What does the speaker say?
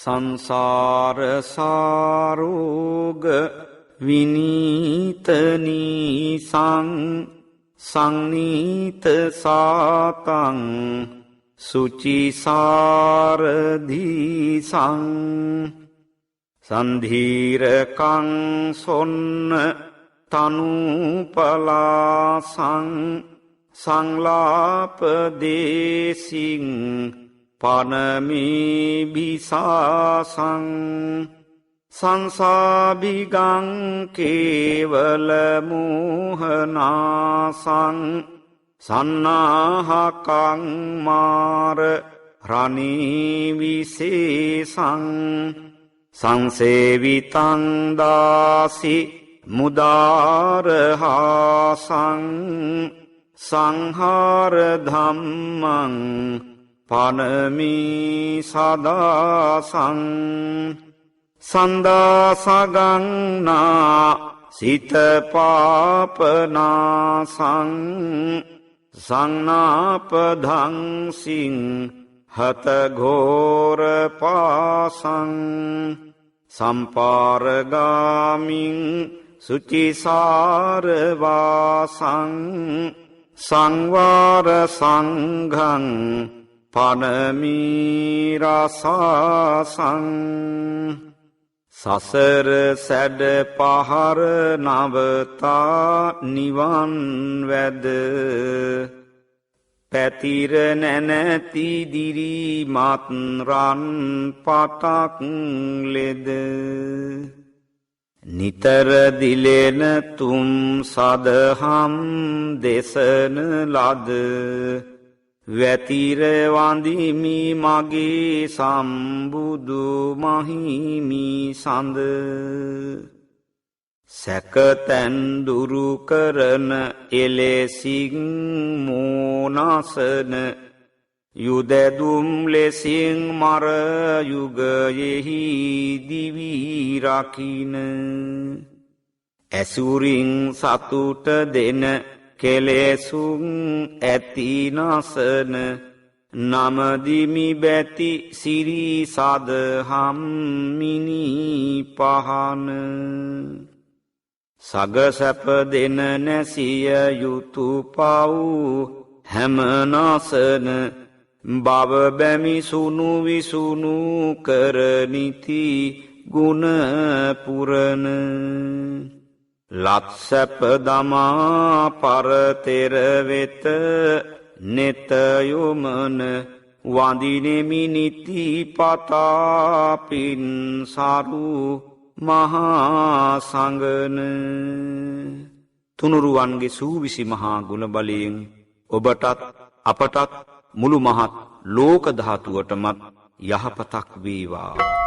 සංසාර සාරෝග විනීතනී සංනීත සාතං සුචිසාරධී සන්ධීරකං සොන්න තනුපලාසං සංලාපදේසින් පනමී බිසාසං සංසාබිගං කේවල මෝහනාසං සන්නාහකං මාර රණී විශේසං සංසේවිතං දාසි මුදාරහාසං සංහාර ධම්මං පනමී සදාසං සන්දාසගන්නා සිත පාපනාසං සංනාපධංසින් හතඝෝර පාසං සම්පාරගාමින් සුචිසාරවාසං සංවාර සංඝං පනමී රසාසං සසර සැඩ පහර නවතා නිවන් වැද පැතිර නැනැති දිරිමත් රන් පටක් ලෙද නිතර දිලෙන තුම් සදහම් දෙසන ලද වැතිර වඳිමි මගේ සම්බුදු මහිමි සඳ සැකතැන් දුරු කරන එලෙසින් මෝනසන යුදැදුම් ලෙසින් මර යුගයෙහි දිවි රකින ඇසුරින් සතුට දෙන කෙලෙසුන් ඇති නසන නමදිමි බැති සිරි සදහම් මිනි පහන සගසැප දෙන නැසිය යුතු පව් හැමනසන බව බැමි සුනු විසුනු කරනිති ගුණ පුරන ලත්සැප දමා පරතෙර වෙත නෙතයොමන වඳිනෙමි නිති පතාපින් සරු මහා සඟන තුනුරුවන්ගේ සූවිසි මහා ගුණ බලයෙන් ඔබටත් අපටත් මුළු මහත් ලෝක ධාතුවටමත් යහපතක් වේවා.